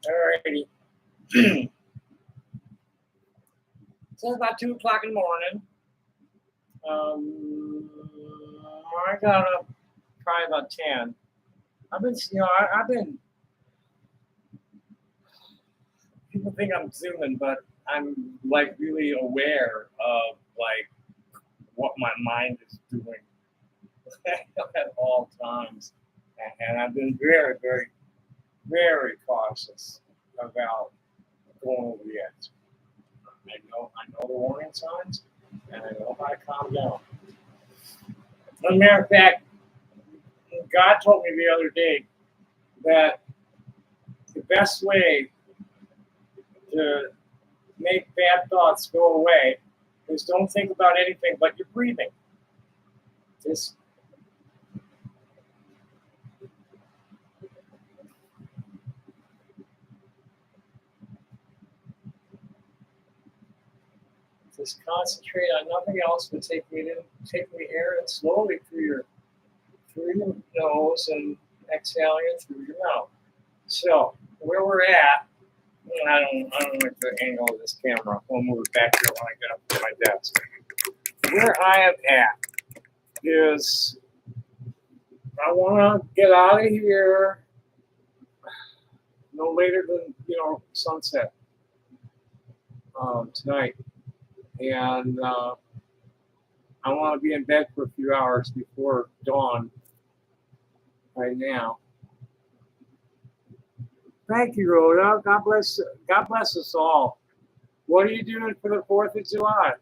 Alrighty. So it's about 2 o'clock in the morning. I got up probably about 10. I've been, people think I'm zooming, but I'm like really aware of like what my mind is doing at all times. And I've been very, very, very cautious about going over the edge. I know the warning signs, and I know how to calm down. As a matter of fact, God told me the other day that the best way to make bad thoughts go away is don't think about anything but your breathing. Just concentrate on nothing else but take the air in slowly through your nose and exhaling it through your mouth. So where we're at, I don't like the angle of this camera. We'll move it back here when I get up to my desk. Where I am at is I want to get out of here no later than sunset tonight, and I want to be in bed for a few hours before dawn. Right now. Thank you, Rhoda. God bless us all. What are you doing for the 4th of July?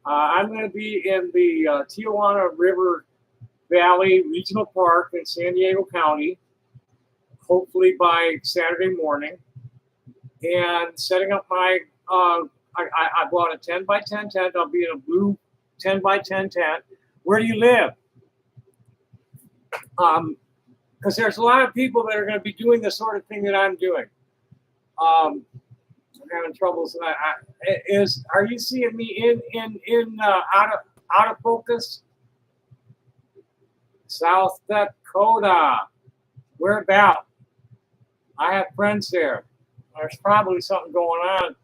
I'm going to be in the Tijuana River Valley Regional Park in San Diego County, hopefully by Saturday morning, and setting up my, I bought a 10 by 10 tent. I'll be in a blue 10 by 10 tent. Where do you live? Because there's a lot of people that are going to be doing the sort of thing that I'm doing. I'm having troubles. Are you seeing me in out of focus? South Dakota. Where about? I have friends there. There's probably something going on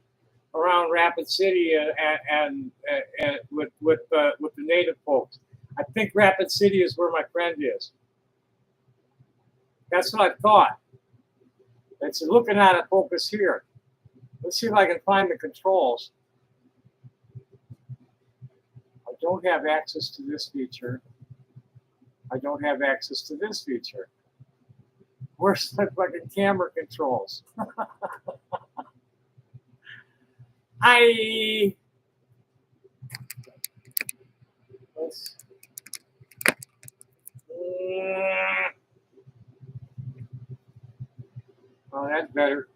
around Rapid City and with the native folks. I think Rapid City is where my friend is. That's what I thought. It's looking at it focus here. Let's see if I can find the controls. I don't have access to this feature. I don't have access to this feature. Where's the fucking camera controls? Oh, that's better.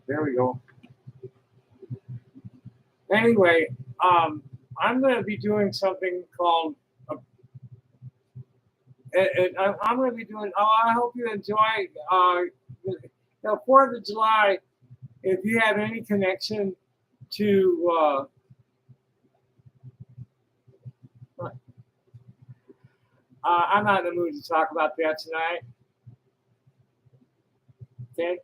There we go. Anyway, I'm going to be doing something called. I'm going to be doing. Oh, I hope you enjoy. 4th of July. If you have any connection to. I'm not in the mood to talk about that tonight. Okay.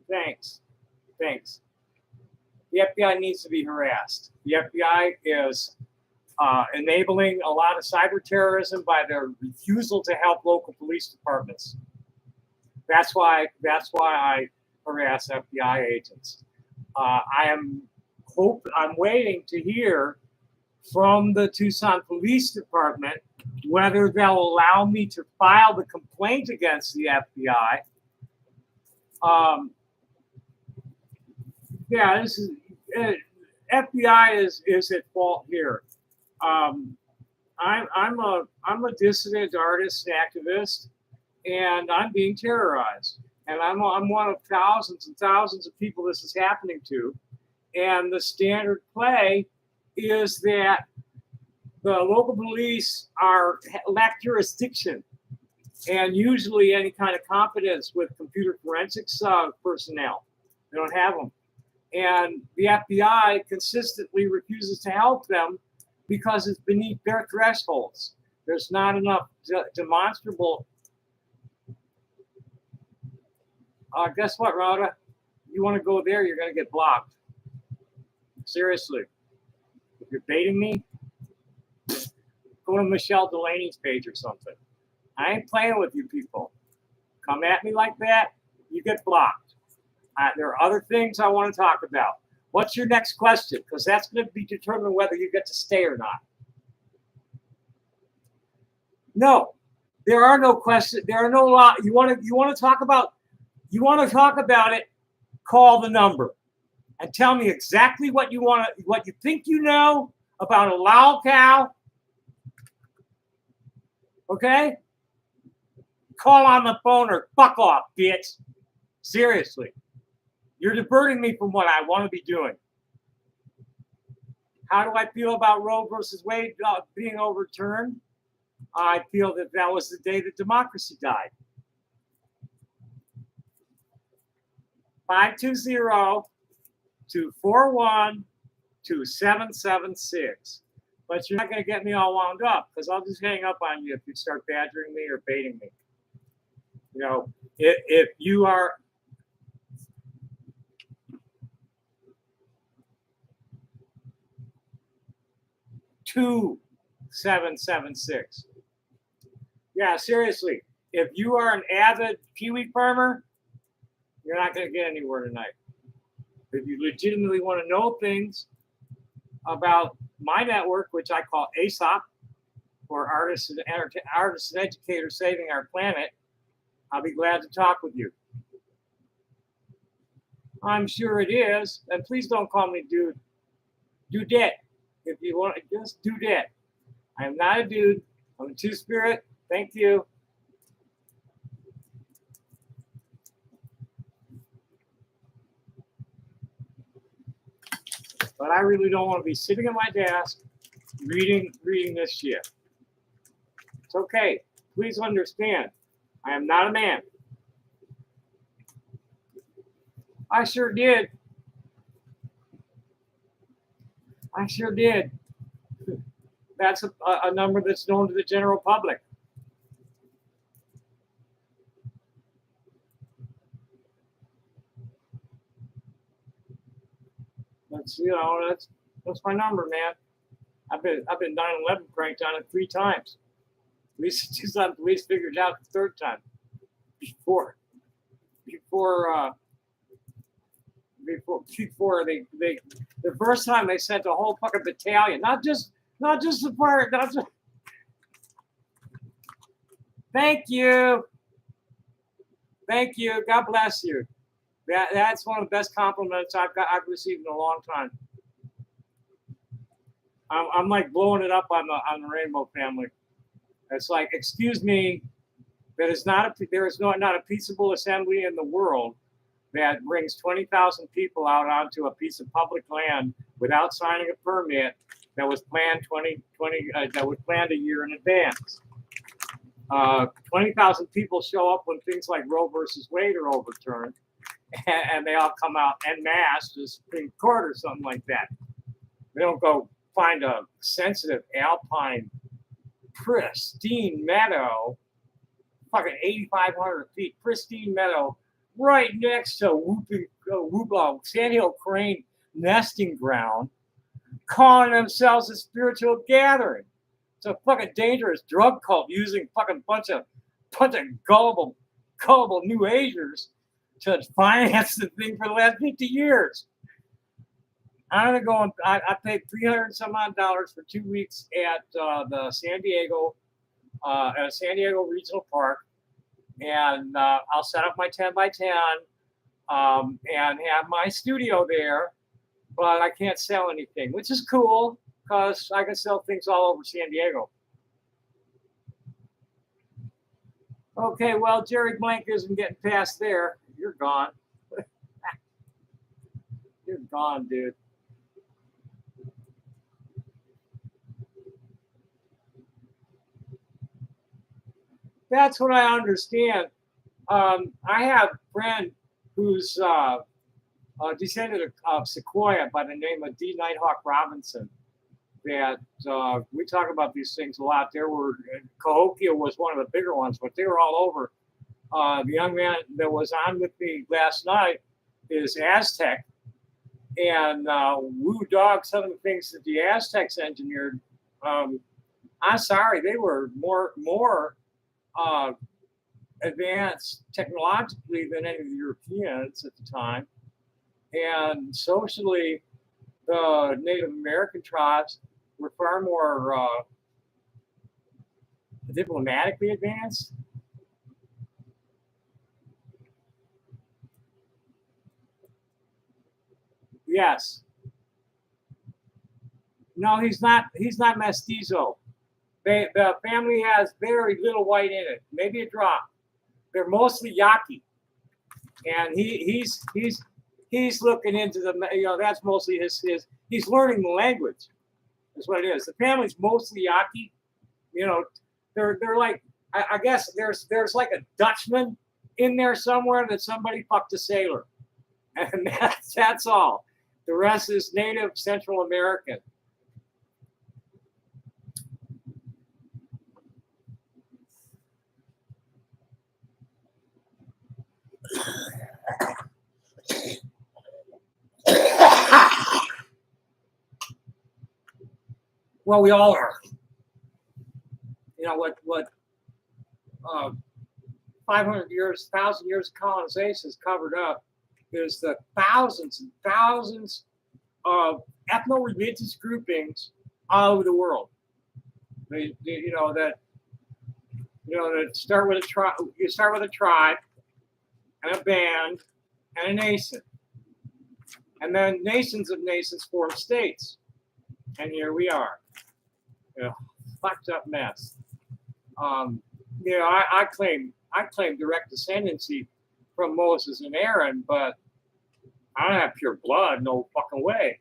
Thanks. The FBI needs to be harassed. The FBI is enabling a lot of cyber terrorism by their refusal to help local police departments. That's why I harass FBI agents. I'm waiting to hear from the Tucson Police Department whether they'll allow me to file the complaint against the FBI. This is FBI is at fault here. I'm a dissident artist and activist, and I'm being terrorized. And I'm one of thousands and thousands of people this is happening to. And the standard play is that the local police lack jurisdiction, and usually any kind of competence with computer forensics personnel. They don't have them. And the FBI consistently refuses to help them because it's beneath their thresholds. There's not enough demonstrable. Guess what, Rhoda? You want to go there, you're going to get blocked. Seriously. If you're baiting me, go to Michelle Delaney's page or something. I ain't playing with you people. Come at me like that, you get blocked. There are other things I want to talk about. What's your next question? Because that's going to be determined whether you get to stay or not. No, there are no questions. There are no law. You want to talk about it? Call the number and tell me exactly what you think you know about a Lao cow. Okay? Call on the phone or fuck off, bitch. Seriously. You're diverting me from what I want to be doing. How do I feel about Roe versus Wade being overturned? I feel that was the day that democracy died. 520-241-2776. But you're not going to get me all wound up because I'll just hang up on you if you start badgering me or baiting me. You know, if you are... Two 776. Yeah, seriously. If you are an avid kiwi farmer, you're not going to get anywhere tonight. If you legitimately want to know things about my network, which I call ASOP, or Artists and Educators Saving Our Planet, I'll be glad to talk with you. I'm sure it is. And please don't call me dude. Dudette. If you want to just do that. I am not a dude. I'm a two-spirit. Thank you. But I really don't want to be sitting at my desk reading this shit. It's okay. Please understand. I am not a man. I sure did. I sure did. That's a number that's known to the general public. That's my number, man. I've been 9/11 pranked on it 3 times. At least 2 times. At least figured it out the 3rd time. Before they the first time they sent a whole fucking battalion, not just the part, not just. Thank you. God bless you. That's one of the best compliments I've received in a long time. I'm like blowing it up on the Rainbow Family. It's like, excuse me, there is not a peaceable assembly in the world that brings 20,000 people out onto a piece of public land without signing a permit that was planned a year in advance. 20,000 people show up when things like Roe versus Wade are overturned, and they all come out en masse to the Supreme Court or something like that. They don't go find a sensitive alpine, pristine meadow, fucking 8,500 feet, pristine meadow, right next to Sandhill Crane nesting ground, calling themselves a spiritual gathering. It's a fucking dangerous drug cult using fucking bunch of gullible New Agers to finance the thing for the last 50 years. I'm gonna go and I paid $300 and some odd for 2 weeks at the San Diego Regional Park, and I'll set up my 10x10 and have my studio there, but I can't sell anything, which is cool because I can sell things all over San Diego. Okay, well, Jerry Blank isn't getting past there. You're gone. You're gone, dude. That's what I understand. I have a friend who's descendant of Sequoia by the name of D. Nighthawk Robinson. That we talk about these things a lot. There were Cahokia was one of the bigger ones, but they were all over. The young man that was on with me last night is Aztec, and Woo Dog. Some of the things that the Aztecs engineered, I'm sorry, they were more advanced technologically than any of the Europeans at the time, and socially, the Native American tribes were far more diplomatically advanced. Yes. No, he's not. He's not mestizo. The family has very little white in it, maybe a drop. They're mostly Yaqui, and he's looking into the. That's mostly his. He's learning the language. That's what it is. The family's mostly Yaqui. They're like. I guess there's like a Dutchman in there somewhere that somebody fucked a sailor, and that's all. The rest is Native Central American. Well, we all are. What 500 years, 1,000 years of colonization has covered up is the thousands and thousands of ethno-religious groupings all over the world. That start with a tribe. You start with a tribe, and a band, and a nation, and then nations of nations form states, and here we are, fucked up mess. I claim direct descendancy from Moses and Aaron, but I don't have pure blood, no fucking way.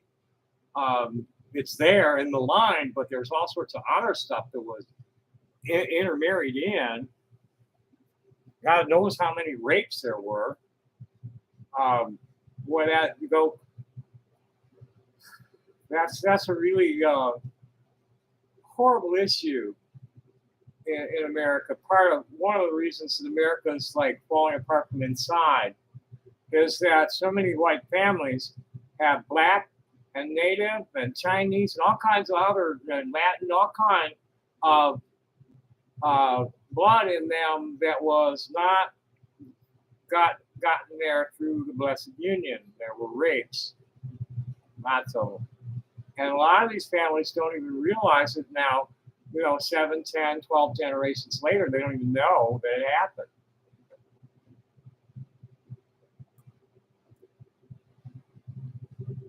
It's there in the line, but there's all sorts of other stuff that was intermarried in. God knows how many rapes there were. That's a really horrible issue in America. One of the reasons that America is like falling apart from inside is that so many white families have Black and Native and Chinese and all kinds of other and Latin, all kind of blood in them that was not gotten there through the Blessed Union. There were rapes, lots of them. And a lot of these families don't even realize it now, 7, 10, 12 generations later, they don't even know that it happened.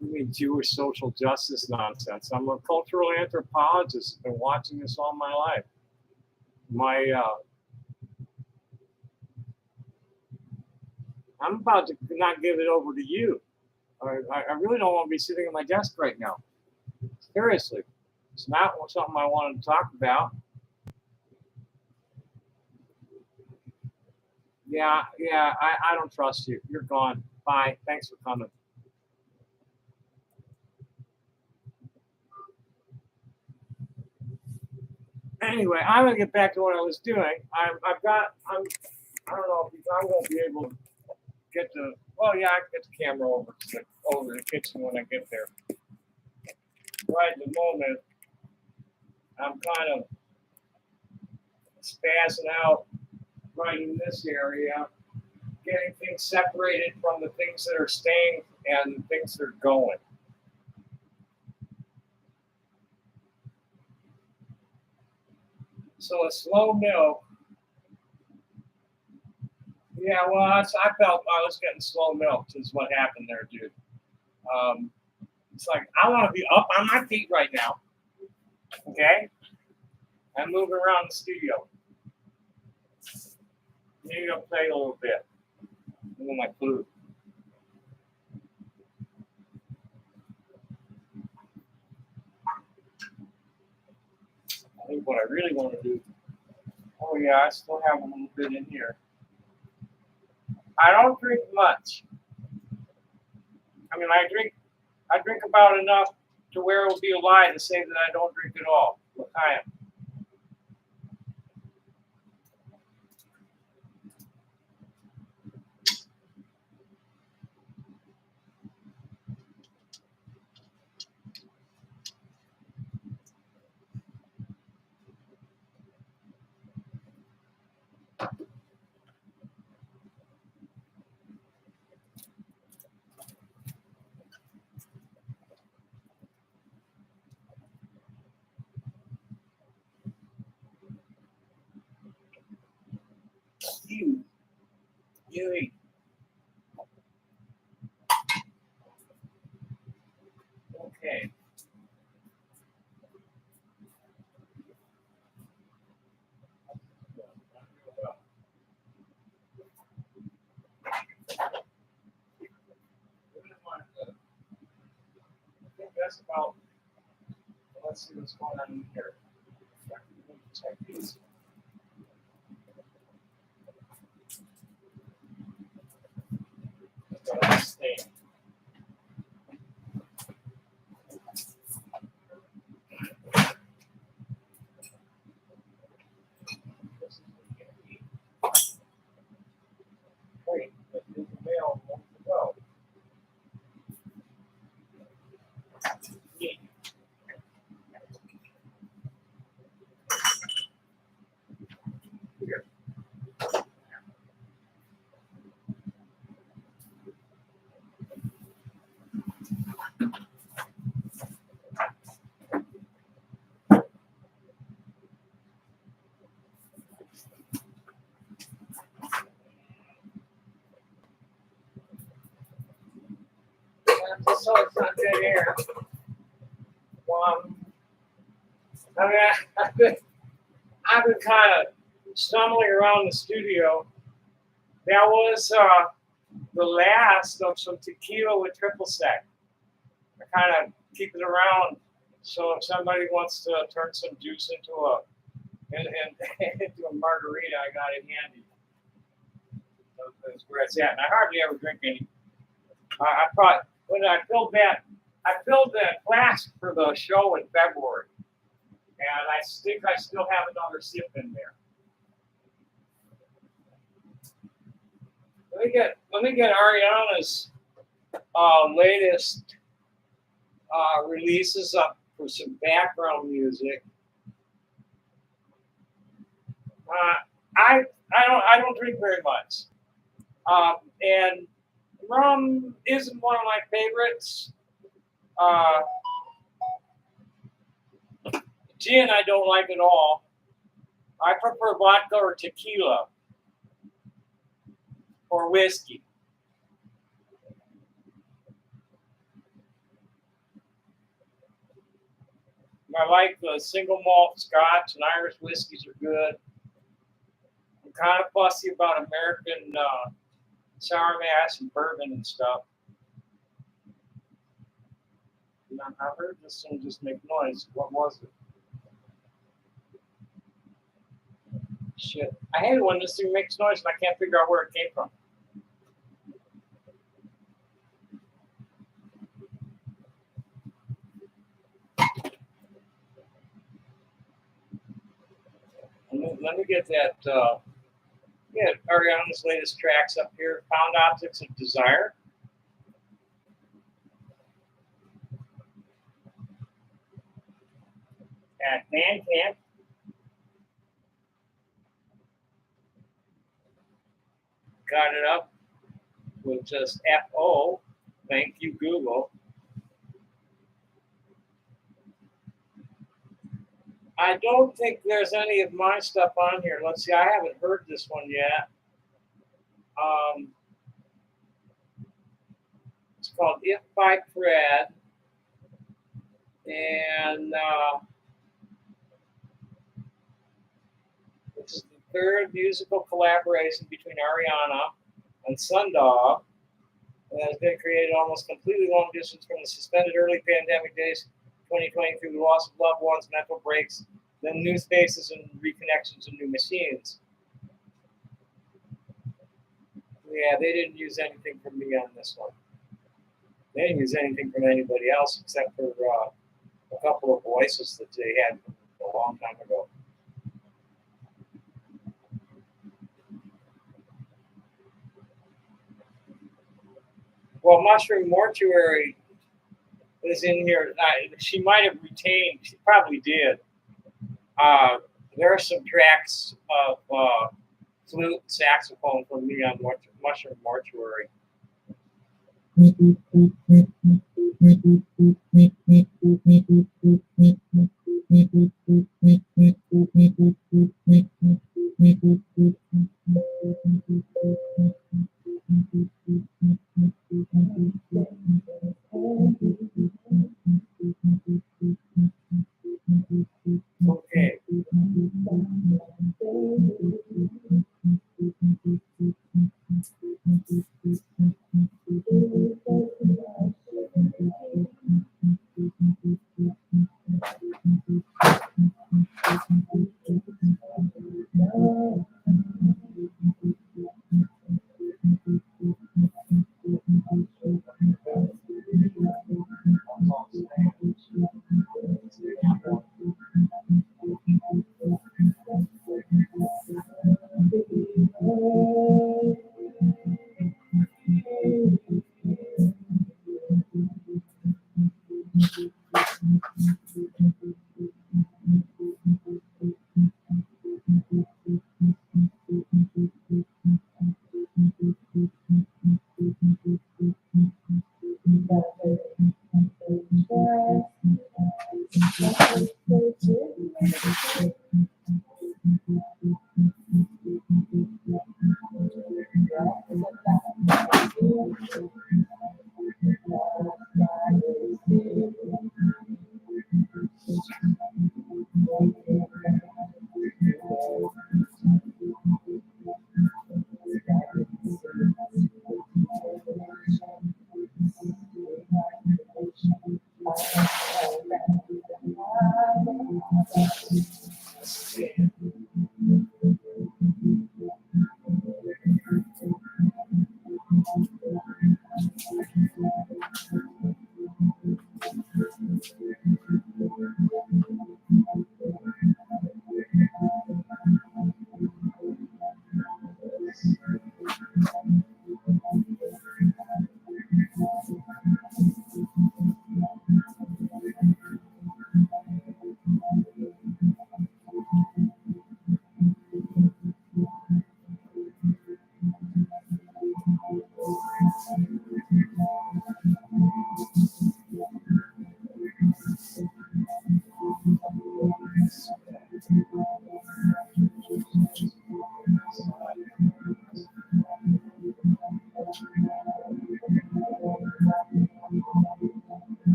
I mean, Jewish social justice nonsense. I'm a cultural anthropologist. I've been watching this all my life. I'm about to not give it over to you. I really don't want to be sitting at my desk right now. Seriously. It's not something I wanted to talk about. Yeah, I don't trust you. You're gone. Bye. Thanks for coming. Anyway, I'm gonna get back to what I was doing. I don't know if I won't be able to get the. Well, yeah, I can get the camera over the kitchen when I get there. Right at the moment, I'm kind of spazzing out right in this area, getting things separated from the things that are staying and the things that are going. So a slow milk. Yeah, well, I felt I was getting slow milk is what happened there, dude. It's like I want to be up on my feet right now. Okay? I'm moving around the studio. Maybe I'll play a little bit. With my flute. I think what I really want to do. Oh yeah, I still have a little bit in here. I don't drink much. I mean, I drink about enough to where it would be a lie to say that I don't drink at all. L'chaim. You. Okay. I think that's about. Let's see what's going on here. Check these. Let's see. Wait, but there's a mail wants to go. Yeah. Here. Just so it's not dead air. I mean, I've been kind of stumbling around the studio. That was the last of some tequila with triple sec. I kind of keep it around, so if somebody wants to turn some juice into a into a margarita, I got it handy. That's where it's at. And I hardly ever drink any. I thought when I filled that flask for the show in February, and I think I still have another sip in there. Let me get Ariana's latest releases up for some background music. I don't drink very much, and rum isn't one of my favorites. Gin I don't like at all. I prefer vodka or tequila or whiskey. I like the single malt Scotch and Irish whiskeys are good. I'm kind of fussy about American sour mash and bourbon and stuff. And I heard this thing just make noise. What was it? Shit. I hate it when this thing makes noise and I can't figure out where it came from. Let me get that. Yeah, Ariana's latest tracks up here. Found Objects of Desire. At Bandcamp. Got it up with just FO. Thank you, Google. I don't think there's any of my stuff on here. Let's see. I haven't heard this one yet. It's called If by Fred. And this is the third musical collaboration between Ariana and Sundog. And has been created almost completely long distance from the suspended early pandemic days, 2020, through the loss of loved ones, mental breaks, then new spaces and reconnections and new machines. Yeah, they didn't use anything from me on this one. They didn't use anything from anybody else except for a couple of voices that they had a long time ago. Well, Mushroom Mortuary is in here. She might have retained. She probably did. There are some tracks of flute, saxophone from me on Mushroom Mortuary. Okay.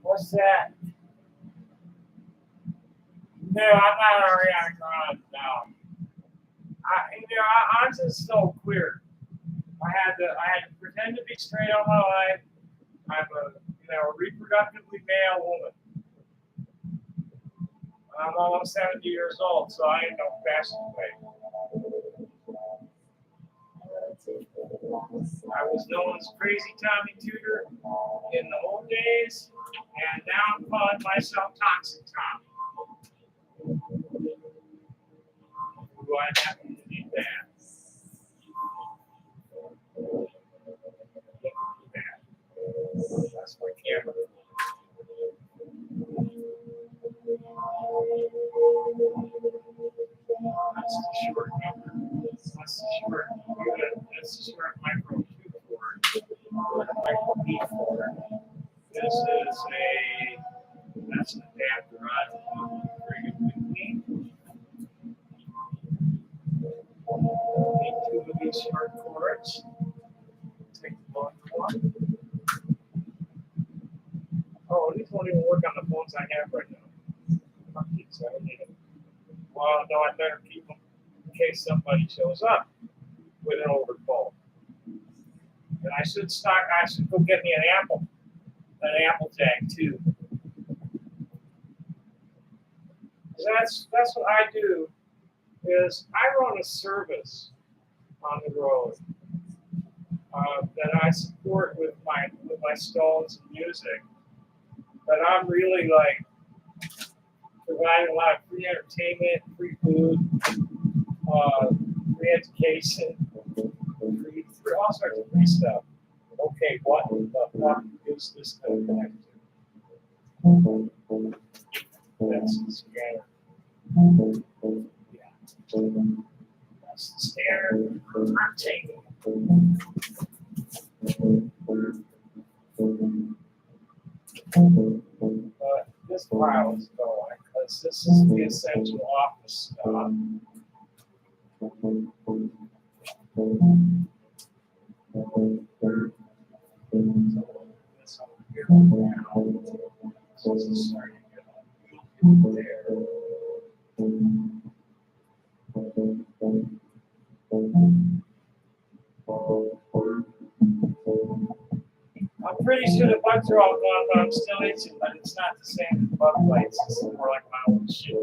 What's that? No, I'm not Ariana Grande. No, I'm just so queer. I had to pretend to be straight all my life. I'm a reproductively male woman. I'm almost 70 years old, so I ain't no fashion plate. I was known as Crazy Tommy Tudor in the old days, and now I'm calling myself Toxic Tommy. Do I happen to need that? That's my camera. That's the short number. That's the short. That's the short micro 2 cord. Or the micro B cord. This is that's an adapter I bring it with me. Need 2 of these short cords. Take the long one. Oh, these won't even work on the phones I have right now. Fuck these, I don't need them. Well, no, I better keep them in case somebody shows up with an older phone. And I should go get me an Apple tag too. That's what I do. Is I run a service on the road. that I support with my stalls and music. But I'm really like providing a lot of free entertainment, free food, free education, free all sorts of free stuff. Okay, what the fuck is this going to connect to? That's the scanner. Yeah. That's the scanner. I'm taking but this file is going because this is the essential office stuff. This over here now. So this is starting to get there. I'm pretty sure the bugs are all gone, but I'm still itching. But it's not the same as bug bites. It's more like my own shit.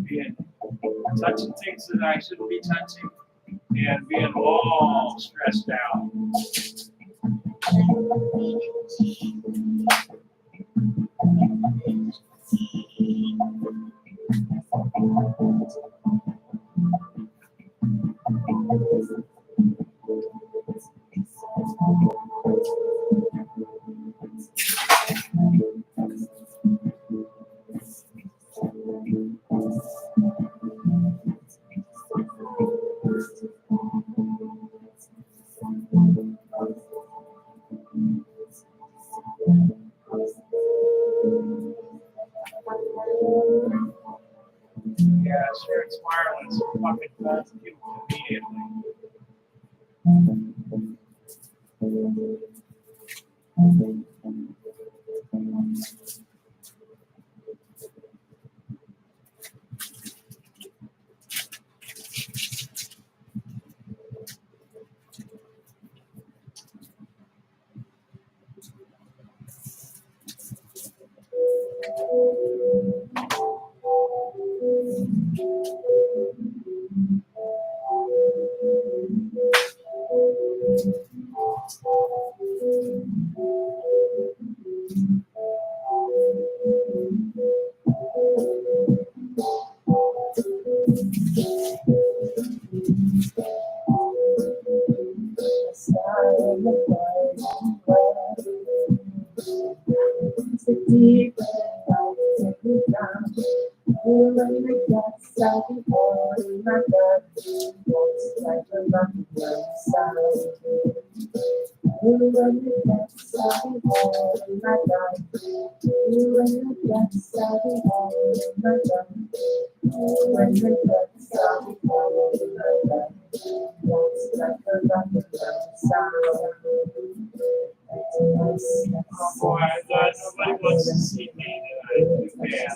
Being touching things that I shouldn't be touching, and being all stressed out. Yeah, sure, it's wireless. Fucking phones people immediately. Oh boy, I thought nobody wants to see me tonight. Yeah.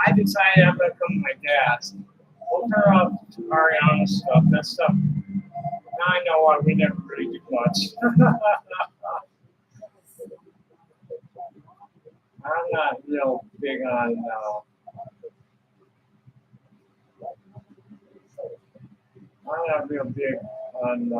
I decided I'm gonna come to my dad's. We'll turn off Ariana's stuff. That stuff. Now I know why we never really do much. I'm not real big on. I'm not real big on.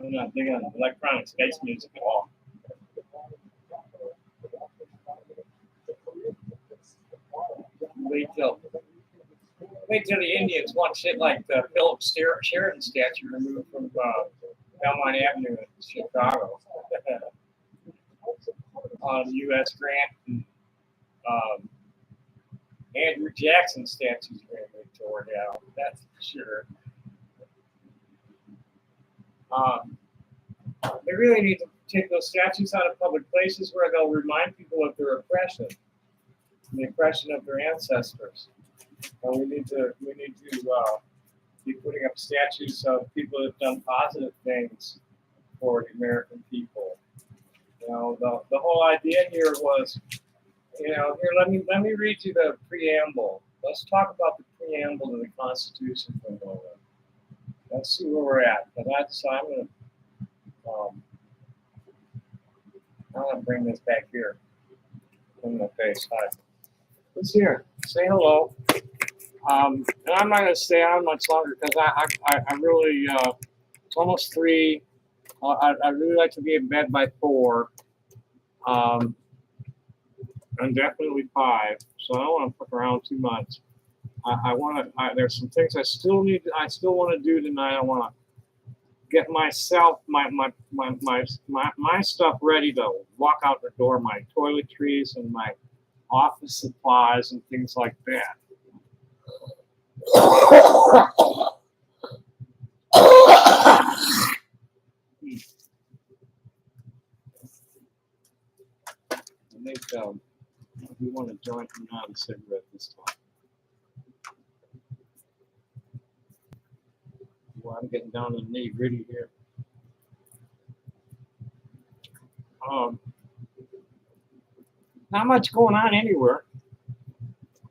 I'm not big on electronic space music at all. Wait till Wait till the Indians want shit like the Philip Sheridan statue removed from Belmont Avenue in Chicago on U.S. Grant and Andrew Jackson statues are going to be torn down. That's for sure. They really need to take those statues out of public places where they'll remind people of their oppression, the oppression of their ancestors. And we need to be putting up statues of people that have done positive things for the American people. You know, the whole idea here was, you know, here let me read you the preamble. Let's talk about the preamble to the Constitution for a moment. Let's see where we're at. But I'm gonna bring this back here in the face. Hi. Who's here? Say hello. And I'm not gonna stay on much longer because I really it's almost 3. I'd really like to be in bed by 4. And definitely 5. So I don't want to fuck around too much. I want to. There's some things I still want to do tonight. I want to get myself my stuff ready to walk out the door. My toiletries and my office supplies and things like that. I think we want to join him out a cigarette this time. Well, I'm getting down to the nitty-gritty here. Not much going on anywhere.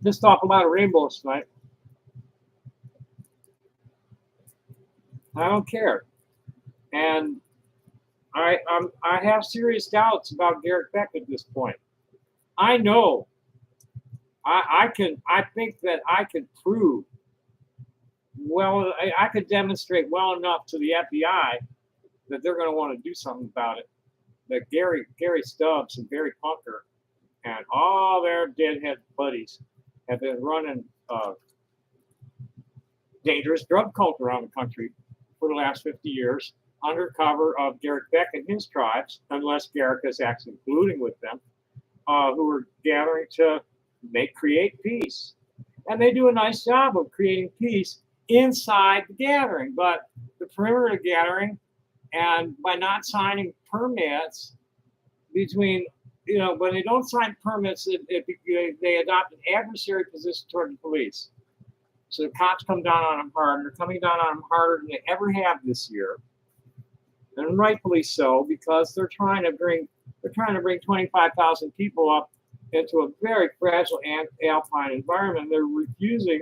Just off a lot of rainbows tonight. I don't care. And I have serious doubts about Garrett Beck at this point. I know. I think that I could prove well. I could demonstrate well enough to the FBI that they're going to want to do something about it. That Gary Stubbs and Barry Punker and all their deadhead buddies have been running dangerous drug cult around the country for the last 50 years under cover of Garrett Beck and his tribes, unless Garrett is actually colluding with them, who are gathering to create peace. And they do a nice job of creating peace inside the gathering, but the perimeter of the gathering, and by not signing permits between, you know, when they don't sign permits, they adopt an adversary position toward the police. So the cops come down on them hard, and they're coming down on them harder than they ever have this year, and rightfully so, because they're trying to bring 25,000 people up into a very fragile alpine environment. They're refusing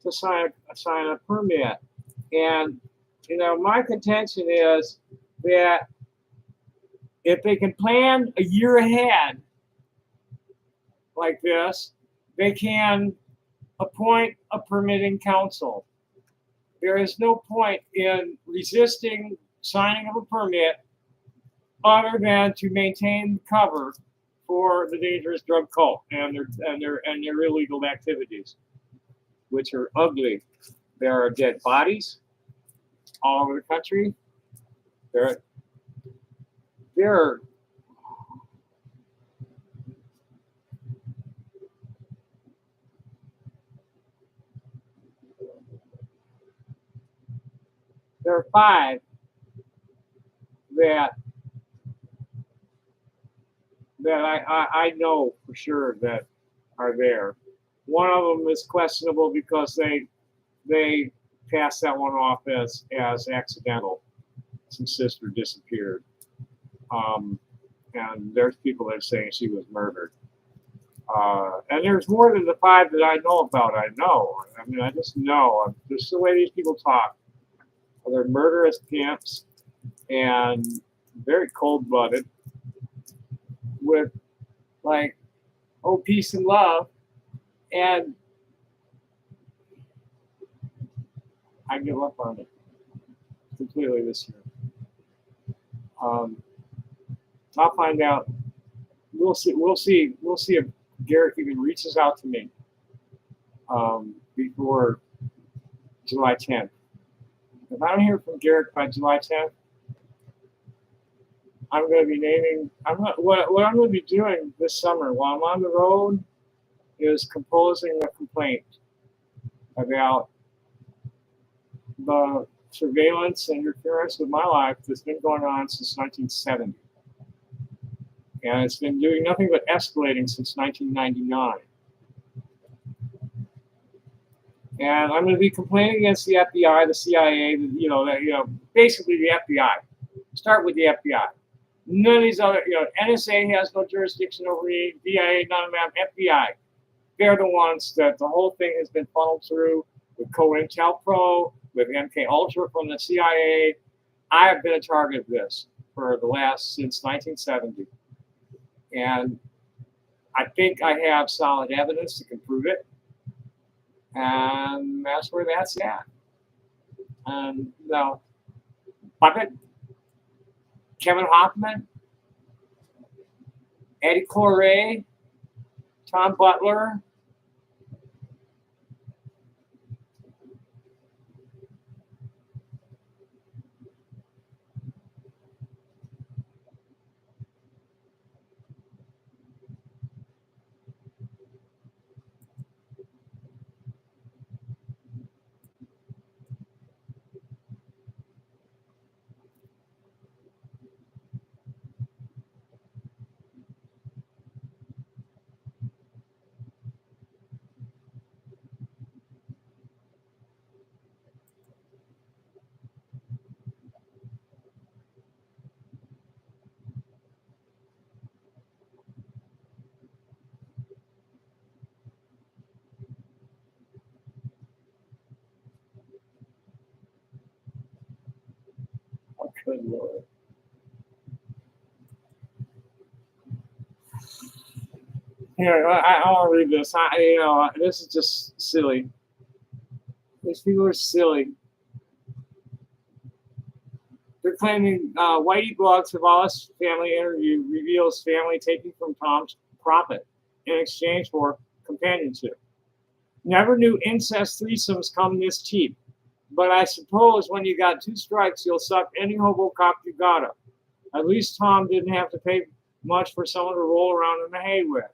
to sign a permit, and you know, my contention is that if they can plan a year ahead like this, they can appoint a permitting council. There is no point in resisting signing of a permit other than to maintain cover for the dangerous drug cult and their illegal activities, which are ugly. There are dead bodies all over the country. There are 5 that I know for sure that are there. One of them is questionable because they passed that one off as accidental. Some sister disappeared. And there's people that are saying she was murdered. And there's more than the 5 that I know about. I mean, I just know. Just the way these people talk. They're murderous pimps and very cold-blooded with, like, oh, peace and love. And I give up on it completely this year. I'll find out. We'll see if Garrett even reaches out to me before July 10th. If I don't hear from Garrett by July 10th, I'm going to be naming. What I'm going to be doing this summer while I'm on the road is composing a complaint about the surveillance and interference with my life that's been going on since 1970. And it's been doing nothing but escalating since 1999. And I'm going to be complaining against the FBI, the CIA, basically the FBI. Start with the FBI. None of these other, NSA has no jurisdiction over me, DIA, none of them, FBI. They're the ones that the whole thing has been funneled through with COINTELPRO, with MK Ultra from the CIA. I have been a target of this since 1970. And I think I have solid evidence that can prove it. And that's where that's at. And, Puppet, Kevin Hoffman, Eddie Correa, Tom Butler, oh, good Lord. Here, I want to read this. This is just silly. These people are silly. They're claiming Whitey blogs of Wallace family interview reveals family taking from Tom's profit in exchange for companionship. Never knew incest threesomes come this cheap. But I suppose when you got 2 strikes, you'll suck any hobo cock you gotta. At least Tom didn't have to pay much for someone to roll around in the hay with.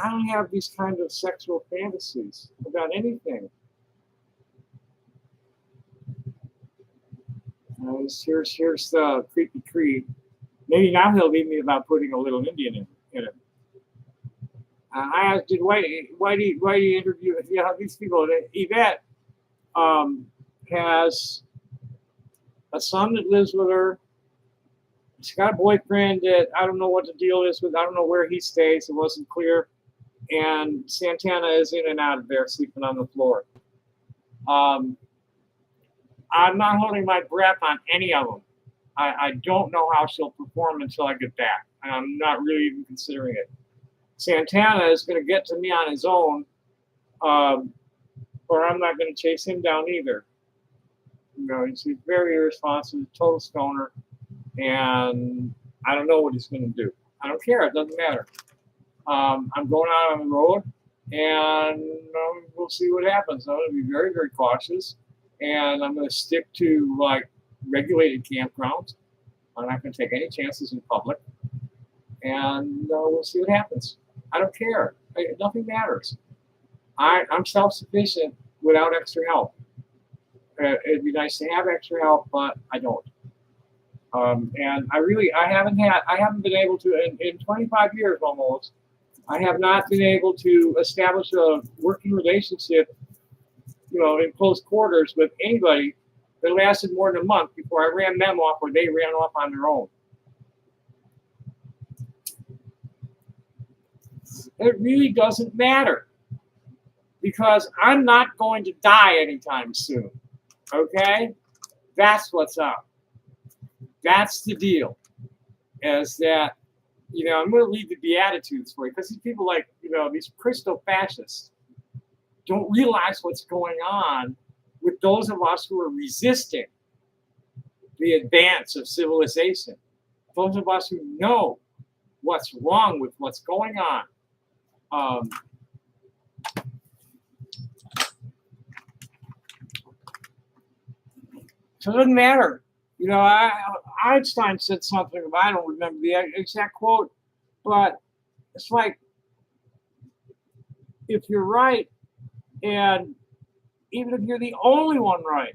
I don't have these kind of sexual fantasies about anything. Here's the creepy creep. Maybe now he'll leave me about putting a little Indian in it. I asked, did Whitey interview these people? Yvette has a son that lives with her. She's got a boyfriend that I don't know what the deal is with. I don't know where he stays. It wasn't clear. And Santana is in and out of there, sleeping on the floor. I'm not holding my breath on any of them. I don't know how she'll perform until I get back. And I'm not really even considering it. Santana is going to get to me on his own, or I'm not going to chase him down either. He's very irresponsible, total stoner, and I don't know what he's going to do. I don't care. It doesn't matter. I'm going out on the road, and we'll see what happens. I'm going to be very, very cautious, and I'm going to stick to regulated campgrounds. I'm not going to take any chances in public, and we'll see what happens. I don't care. Nothing matters. I'm self-sufficient without extra help. It'd be nice to have extra help, but I don't. And I haven't been able to, in 25 years almost, I have not been able to establish a working relationship, in close quarters with anybody that lasted more than a month before I ran them off or they ran off on their own. It really doesn't matter because I'm not going to die anytime soon. Okay? That's what's up. That's the deal. Is that, I'm going to read the Beatitudes for you because these people these Christo-fascists don't realize what's going on with those of us who are resisting the advance of civilization. Those of us who know what's wrong with what's going on. Um, so it doesn't matter. You know, Einstein said something about, I don't remember the exact quote, but it's like, if you're right, and even if you're the only one right,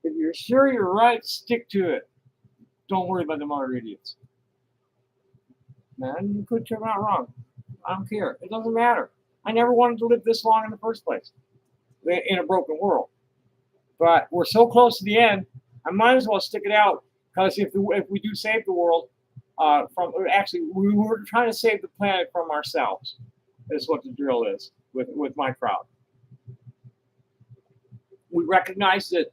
if you're sure you're right, stick to it. Don't worry about the other idiots. Man, you could turn out wrong. I don't care. It doesn't matter. I never wanted to live this long in the first place in a broken world. But we're so close to the end, I might as well stick it out, because if we do save the world from, actually, we were trying to save the planet from ourselves, is what the drill is with my crowd. We recognize that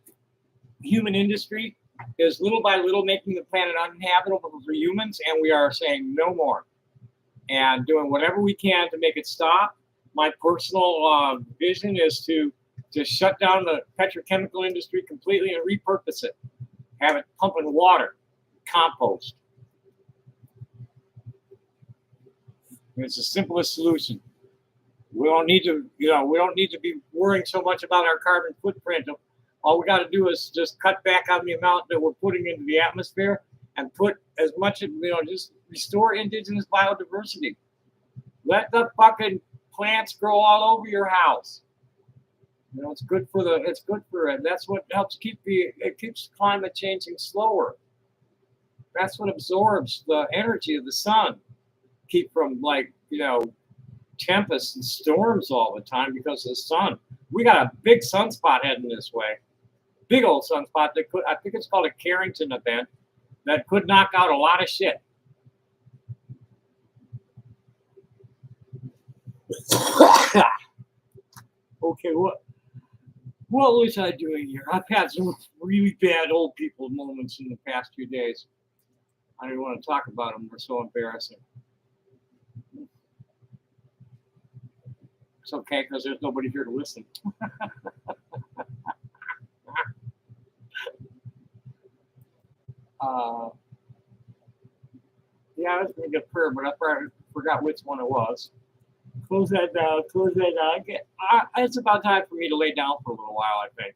human industry is little by little making the planet uninhabitable for humans, and we are saying no more and doing whatever we can to make it stop. My personal vision is to just shut down the petrochemical industry completely and repurpose it. Have it pumping water, compost. It's the simplest solution. We don't need to, we don't need to be worrying so much about our carbon footprint. All we got to do is just cut back on the amount that we're putting into the atmosphere and put as much, just restore indigenous biodiversity. Let the fucking plants grow all over your house. It's good for it. That's what helps it keeps climate changing slower. That's what absorbs the energy of the sun. Keep from tempests and storms all the time because of the sun. We got a big sunspot heading this way. Big old sunspot that I think it's called a Carrington event, that could knock out a lot of shit. Okay, what was I doing here? I've had some really bad old people moments in the past few days. I don't even want to talk about them. They're so embarrassing. It's okay, because there's nobody here to listen. Yeah, I was going to get prayer, but I forgot which one it was. Close that down. It's about time for me to lay down for a little while, I think.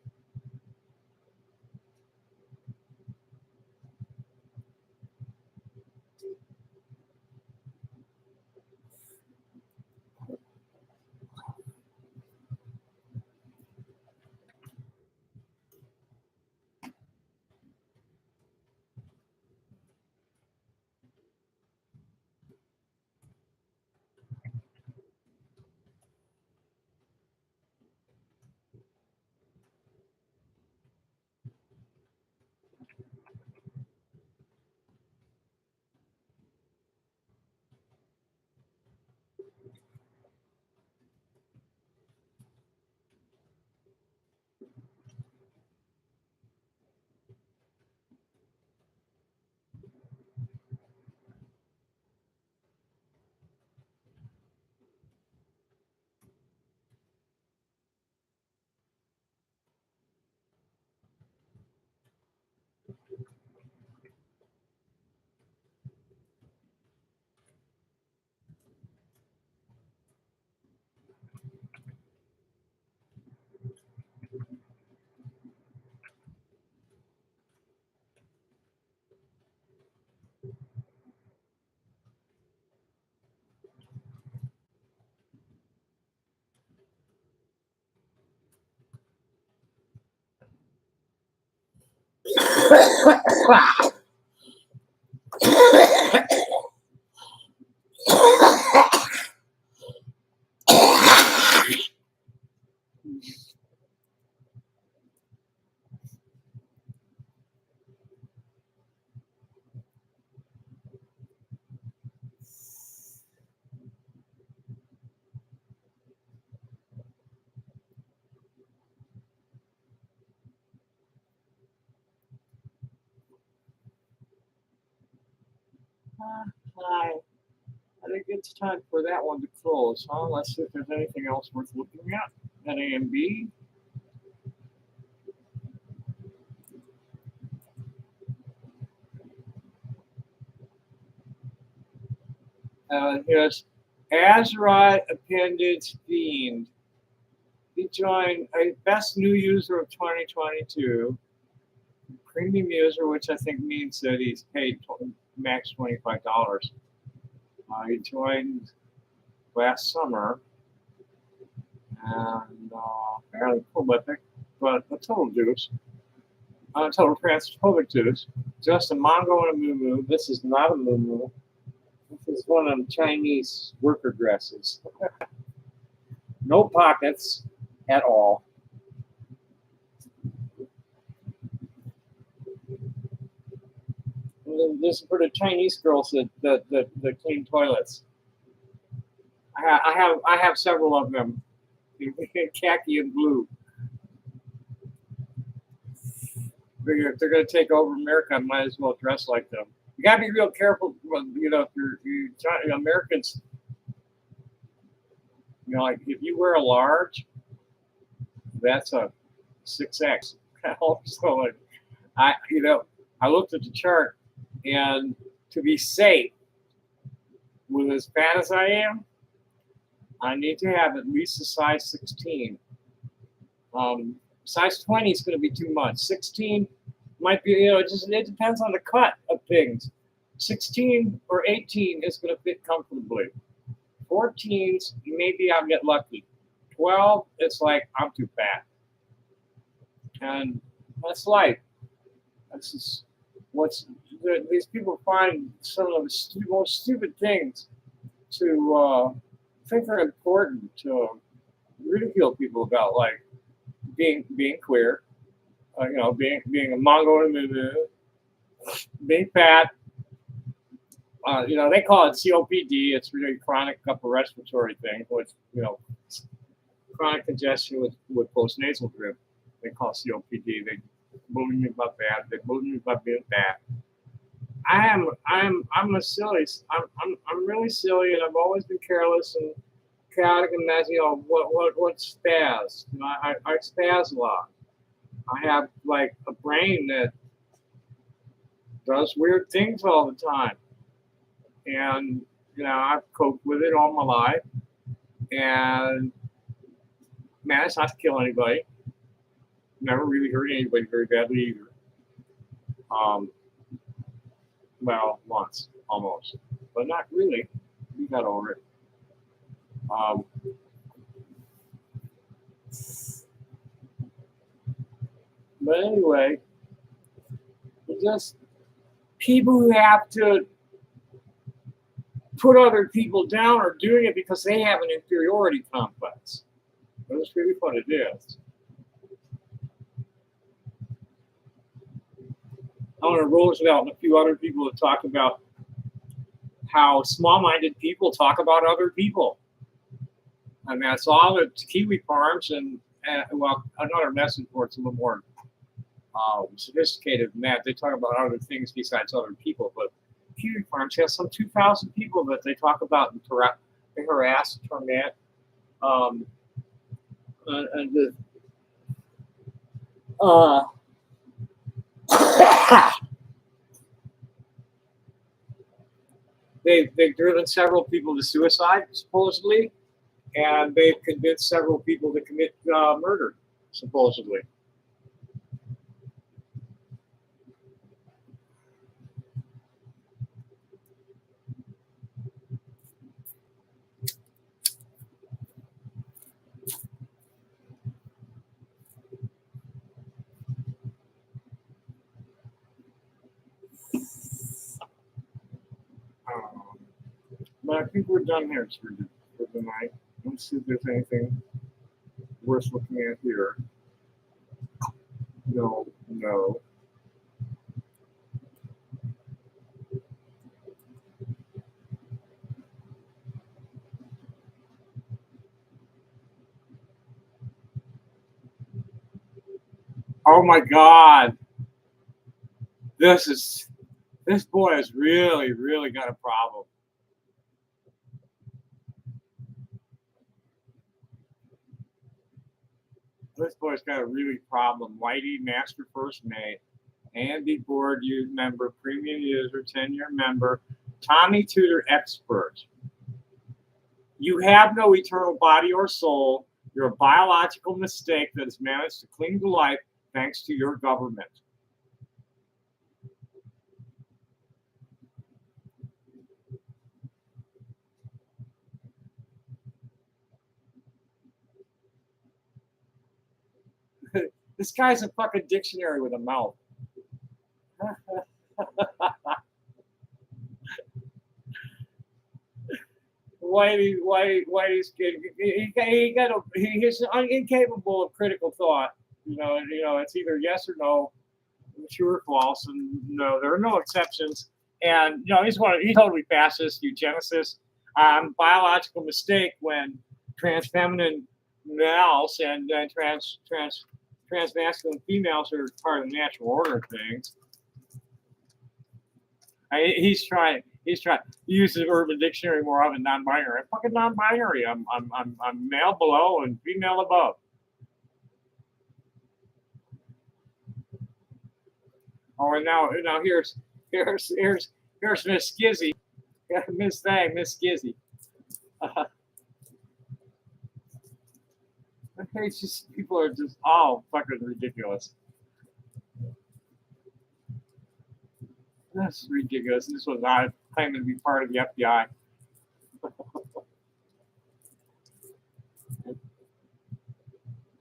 Hi. I think it's time for that one to close, huh? Let's see if there's anything else worth looking at. At A and B. Here's Azerite Appendage Fiend. He joined a best new user of 2022, premium user, which I think means that he's paid max $25. He joined last summer and fairly prolific, but a total deuce, total transphobic deuce. Just a Mongo and a moo. This is not a moo. This is one of them Chinese worker dresses. No pockets at all. This is for the Chinese girls that clean toilets. I have several of them, khaki and blue. They're going to take over America. I might as well dress like them. You got to be real careful. You know, if you're trying, Americans. You know, like if you wear a large, that's a 6X. So I looked at the chart, and to be safe, with as fat as I am, I need to have at least a size 16. Size 20 is going to be too much. 16 might be, it depends on the cut of things. 16 or 18 is going to fit comfortably. 14s, maybe I'll get lucky. 12, it's like I'm too fat. And that's life. That's just these people find some of the most stupid things to think are important to ridicule people about, like being queer, being a Mongo and a moo, being fat. They call it COPD. It's really chronic upper respiratory thing, which chronic congestion with postnasal drip. They call it COPD. They bully me about that. They bully me about being fat. I'm really silly, and I've always been careless and chaotic and messy. What's spaz? I spaz a lot. I have like a brain that does weird things all the time, and I've coped with it all my life. And managed not to kill anybody. Never really hurt anybody very badly either. Well, once almost, but not really. We got over it. But anyway, just people who have to put other people down are doing it because they have an inferiority complex. That's really what it is. I want to Roosevelt and a few other people to talk about how small-minded people talk about other people. And that's all the kiwi farms and another message board's a little more sophisticated than that. They talk about other things besides other people, but kiwi farms have some 2,000 people that they talk about and they harass, torment, they've driven several people to suicide, supposedly, and they've convinced several people to commit murder, supposedly. But I think we're done here for tonight. Let's see if there's anything worth looking at here. No. Oh my God. This boy has really, really got a problem. This boy's got a really problem. Whitey, master first mate, Andy, board member, premium user, 10-year member, Tommy Tutor expert. You have no eternal body or soul. You're a biological mistake that has managed to cling to life thanks to your government. This guy's a fucking dictionary with a mouth. Whitey's kid. He's incapable of critical thought. It's either yes or no, true or false, and no, there are no exceptions. And he's totally fascist, eugenicist, biological mistake when trans-feminine males and trans-masculine females are part of the natural order of things. He's trying to use the Urban Dictionary more often. Non-binary. I'm fucking non-binary. I'm male below and female above. Oh, and now here's Miss Skizzy, Miss Skizzy. It's just people are just all fucking ridiculous. That's ridiculous. This was not claiming to be part of the FBI.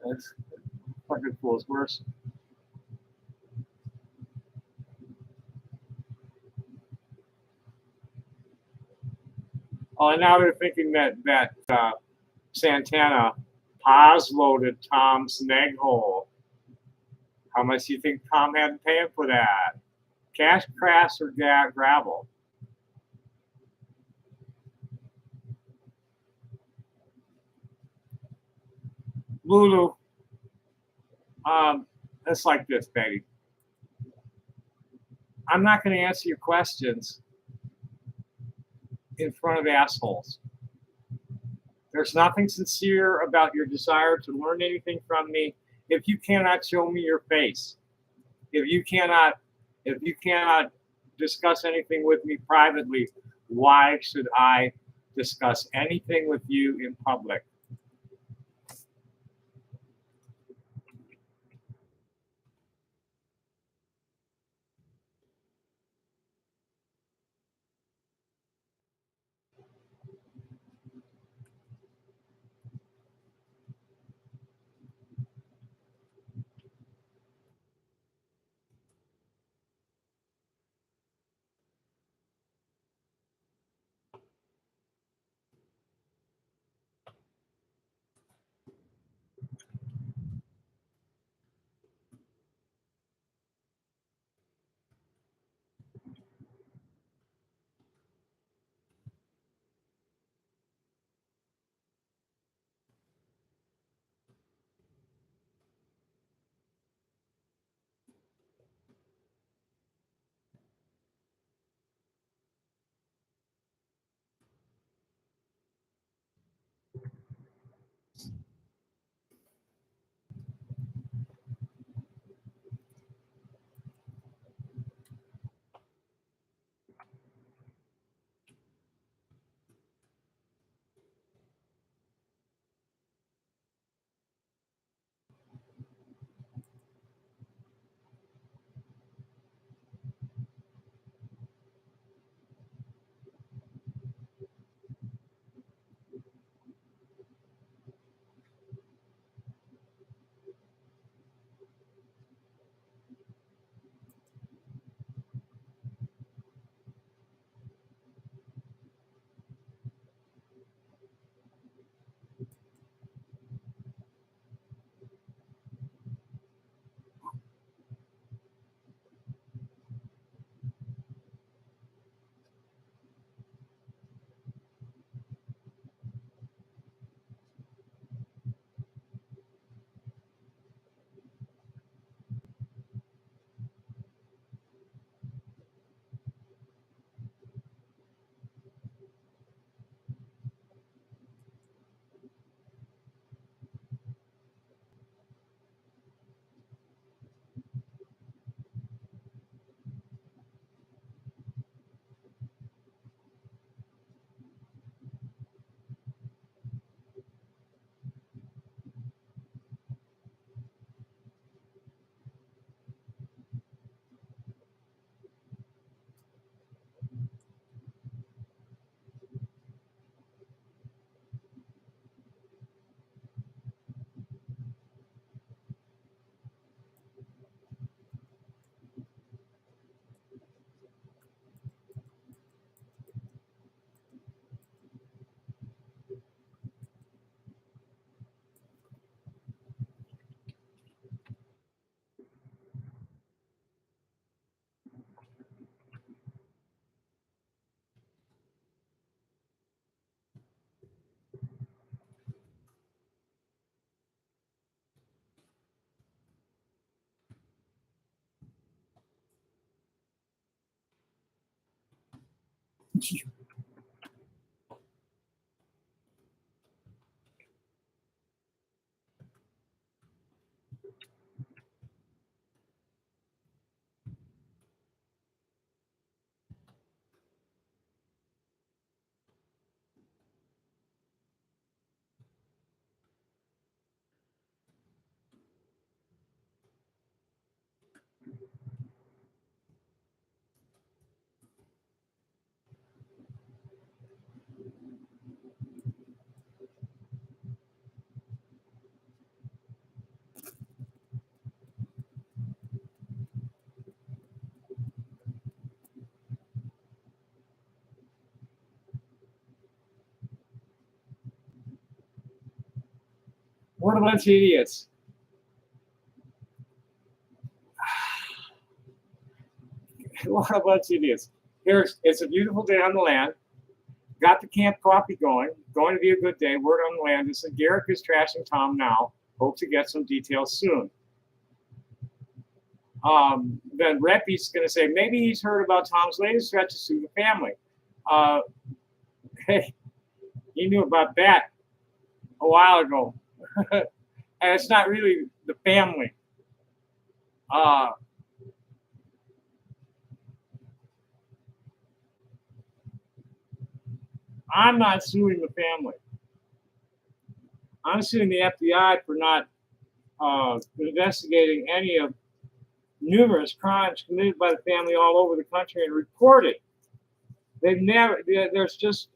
That's fucking fool's worse. Oh, and now they're thinking that Santana pos-loaded Tom's neg hole. How much do you think Tom had to pay him for that? Cash, crass, or gravel? Lulu, it's like this, baby. I'm not going to answer your questions in front of assholes. There's nothing sincere about your desire to learn anything from me if you cannot show me your face. If you cannot discuss anything with me privately, why should I discuss anything with you in public? What a bunch of idiots. What a bunch of idiots. It's a beautiful day on the land. Got the camp coffee going to be a good day. Word on the land is that Garrick is trashing Tom now. Hope to get some details soon. Then Reppy's going to say maybe he's heard about Tom's latest threat to sue the family. Hey, he knew about that a while ago. And it's not really the family. I'm not suing the family. I'm suing the FBI for not investigating any of numerous crimes committed by the family all over the country and reported. There's just,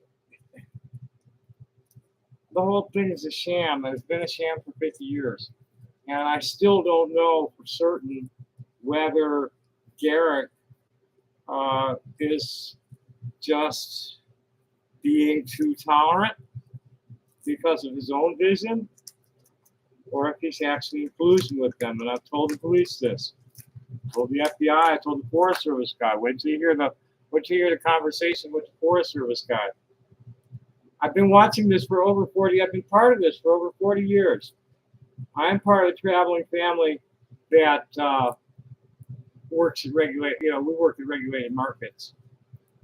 the whole thing is a sham. It's been a sham for 50 years. And I still don't know for certain whether Garrick is just being too tolerant because of his own vision, or if he's actually in collusion with them. And I've told the police this. I told the FBI, I told the Forest Service guy. Wait till you hear the conversation with the Forest Service guy. I've been watching this for over 40, I've been part of this for over 40 years. I'm part of the traveling family that works at we work at regulated markets.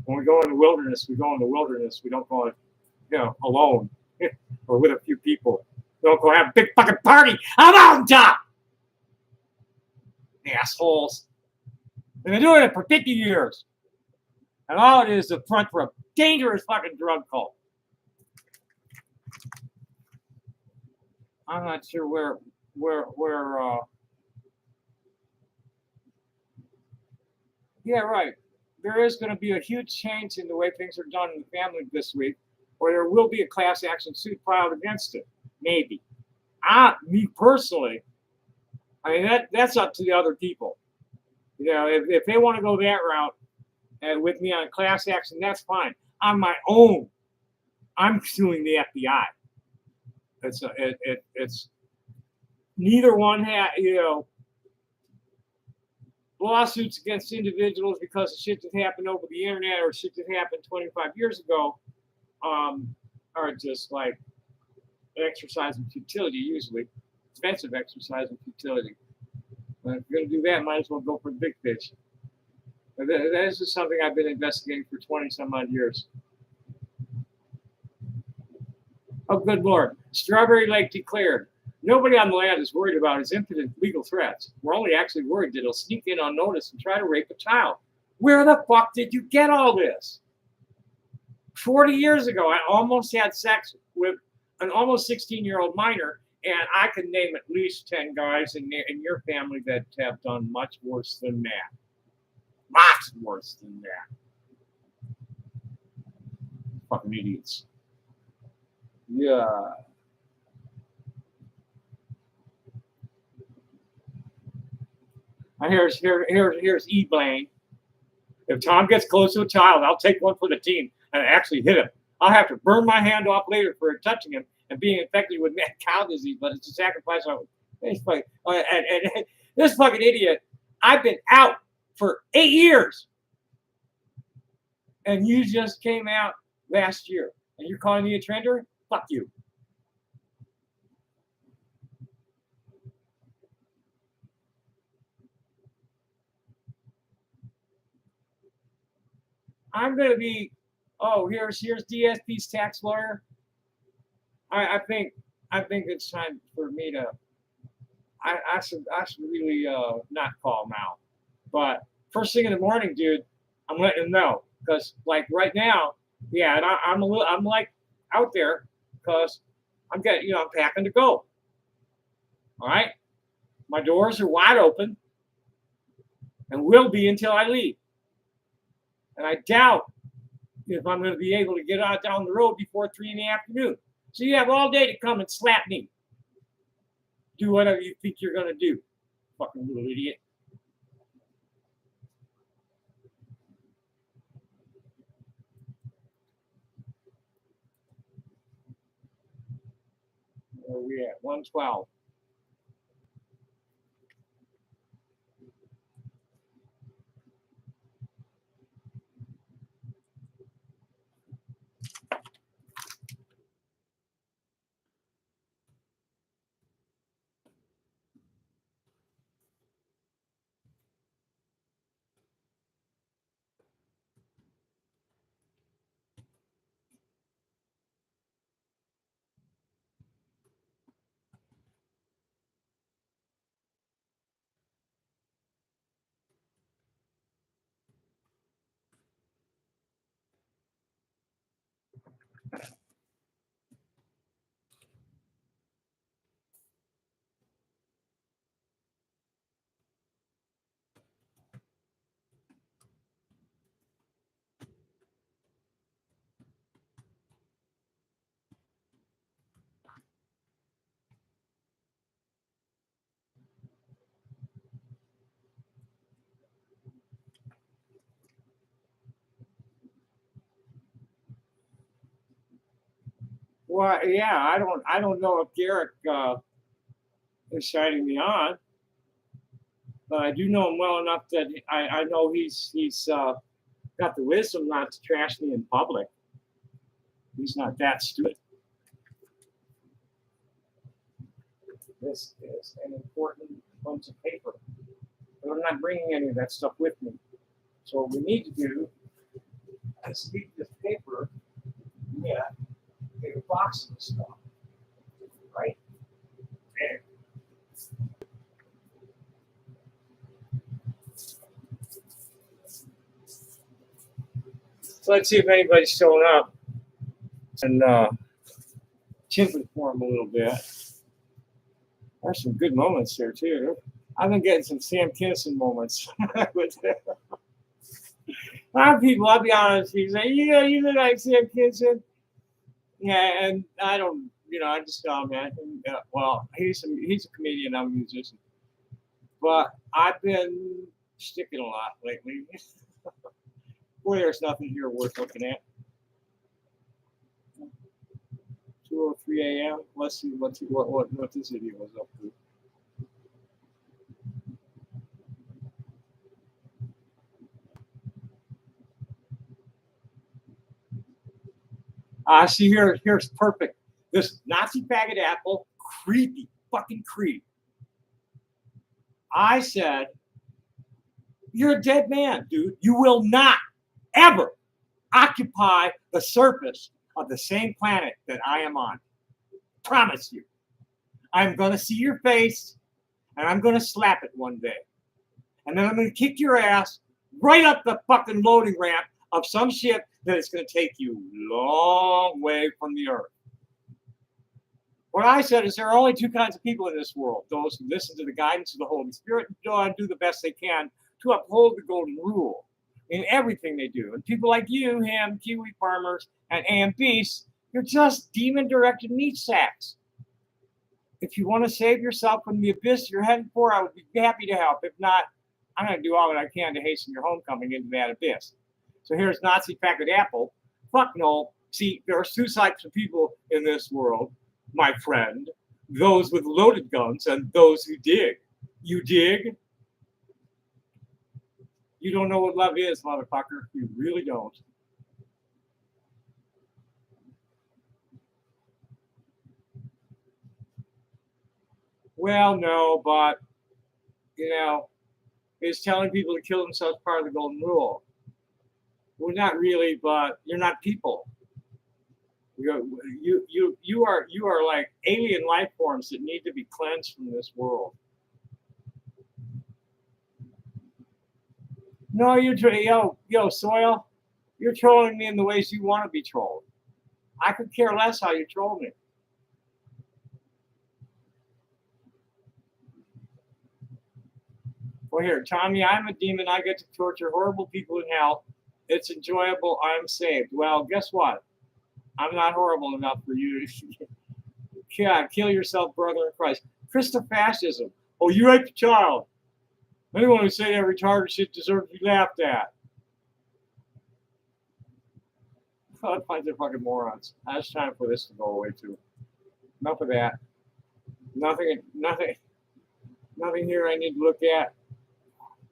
When we go in the wilderness, we go in the wilderness. We don't go in, alone or with a few people. We don't go have a big fucking party on a mountaintop. Assholes. They've been doing it for 50 years. And all it is a front for a dangerous fucking drug cult. I'm not sure where yeah, right. There is going to be a huge change in the way things are done in the family this week, or there will be a class action suit filed against it. Maybe. Me personally, I mean, that's up to the other people. If they want to go that route and with me on a class action, that's fine. On my own, I'm suing the FBI. It's neither one lawsuits against individuals because of shit that happened over the internet or shit that happened 25 years ago are just like an exercise in futility, usually. Expensive exercise in futility. But if you're going to do that, might as well go for the big fish. This is something I've been investigating for 20 some odd years. Oh, good Lord. Strawberry Lake declared, nobody on the land is worried about his impotent legal threats. We're only actually worried that he'll sneak in unnoticed and try to rape a child. Where the fuck did you get all this? 40 years ago, I almost had sex with an almost 16-year-old minor, and I can name at least 10 guys in your family that have done much worse than that. Much worse than that. Fucking idiots. Yeah. And here's E. Blaine. If Tom gets close to a child, I'll take one for the team and actually hit him. I'll have to burn my hand off later for touching him and being infected with mad cow disease, but it's a sacrifice. And this fucking idiot, I've been out for 8 years. And you just came out last year. And you're calling me a trender? Fuck you. I'm going to be Oh, here's DSP's tax lawyer. I think it's time for me to. I should really not call him out. But first thing in the morning, dude, I'm letting him know because like right now, yeah, and I'm like out there because I'm packing to go. All right, my doors are wide open and will be until I leave. And I doubt if I'm going to be able to get out down the road before 3 in the afternoon. So you have all day to come and slap me. Do whatever you think you're going to do, fucking little idiot. Where are we at? 112. Well, yeah, I don't know if Garrick is shining me on, but I do know him well enough that I know he's got the wisdom not to trash me in public. He's not that stupid. This is an important bunch of paper, but I'm not bringing any of that stuff with me. So what we need to do is leave this paper, yeah, take a box of this stuff, right? There. So let's see if anybody's showing up and chimping for him a little bit. There's some good moments here too. I've been getting some Sam Kinison moments. With a lot of people, I'll be honest, you say, you look like Sam Kinison. Yeah, and I don't, I just man. Well, he's a comedian, I'm a musician, but I've been sticking a lot lately. Boy, there's nothing here worth looking at. 2:03 a.m. Let's see what this video was up to. See here's perfect. This Nazi faggot apple, creepy, fucking creep. I said, you're a dead man, dude. You will not ever occupy the surface of the same planet that I am on. Promise you. I'm going to see your face and I'm going to slap it one day. And then I'm going to kick your ass right up the fucking loading ramp of some ship that is going to take you long way from the earth. What I said is there are only two kinds of people in this world: those who listen to the guidance of the Holy Spirit and do the best they can to uphold the golden rule in everything they do. And people like you, him, Kiwi farmers, and AM beasts, you're just demon-directed meat sacks. If you want to save yourself from the abyss you're headed for, I would be happy to help. If not, I'm going to do all that I can to hasten your homecoming into that abyss. So here's Nazi faggot apple. Fuck no. See, there are two types of people in this world, my friend. Those with loaded guns and those who dig. You dig? You don't know what love is, motherfucker. You really don't. Well, no, but, is telling people to kill themselves part of the golden rule. Well, not really, but you're not people. You are like alien life forms that need to be cleansed from this world. No, yo soil. You're trolling me in the ways you want to be trolled. I could care less how you troll me. Well, here, Tommy, I'm a demon. I get to torture horrible people in hell. It's enjoyable. I'm saved. Well, guess what? I'm not horrible enough for you to God, kill yourself, brother in Christ. Christofascism. Oh, you raped a child. Anyone who say that retarded shit deserves to be laughed at. God, bunch of fucking morons. It's time for this to go away too. Enough of that. Nothing here I need to look at.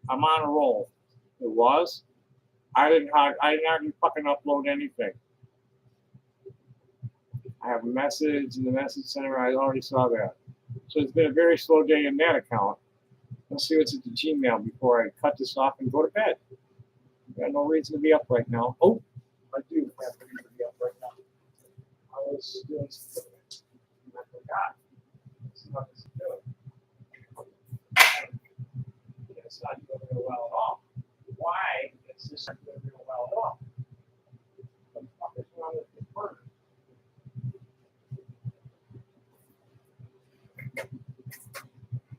I'm on a roll. It was. I didn't hardly fucking upload anything. I have a message in the message center. I already saw that. So it's been a very slow day in that account. Let's see what's at the Gmail before I cut this off and go to bed. I got no reason to be up right now. Oh, I do have a reason to be up right now. I was doing something and I forgot. This is what this is doing. It's not doing real well at all. Why is this not doing real well at all? What the fuck is wrong with this burner?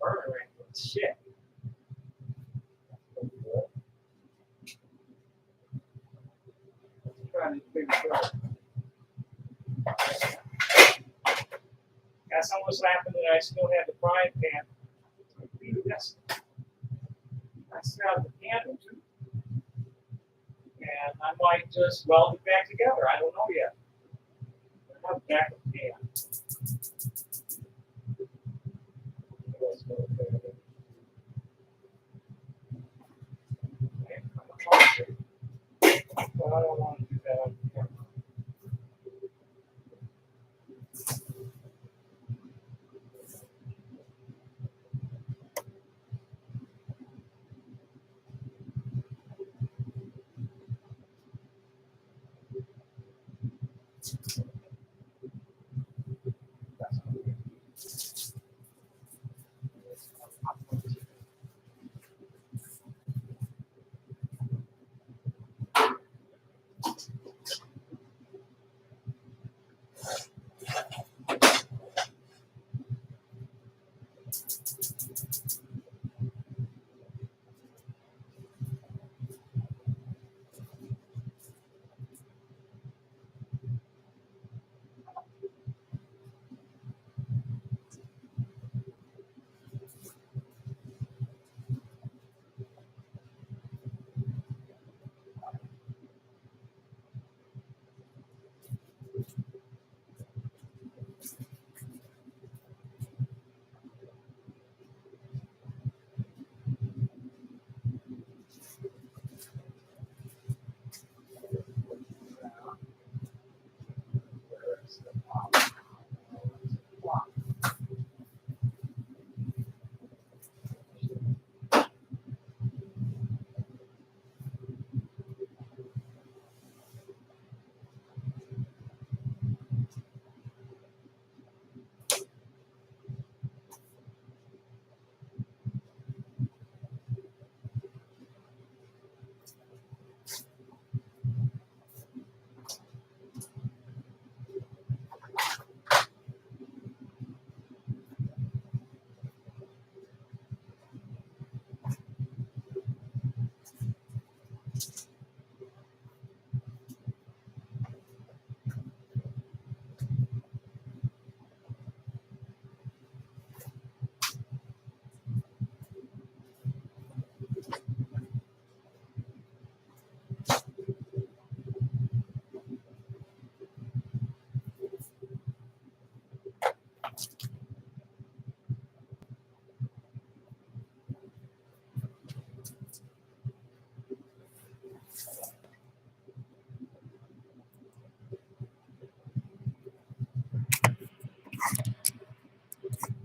Burner ain't doing shit. Let's try this big burner. That's almost laughing that I still have the frying pan. Yes. I still have the candle too. And I might just weld it back together. I don't know yet. I have back of the pan. But I don't want to do that on camera.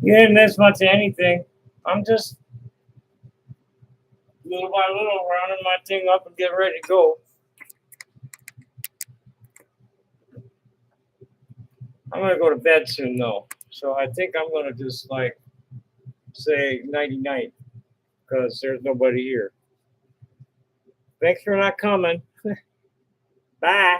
You didn't miss much of anything. I'm just little by little rounding my thing up and getting ready to go. I'm gonna go to bed soon though, so I think I'm gonna just like say nighty night because there's nobody here. Thanks for not coming. Bye.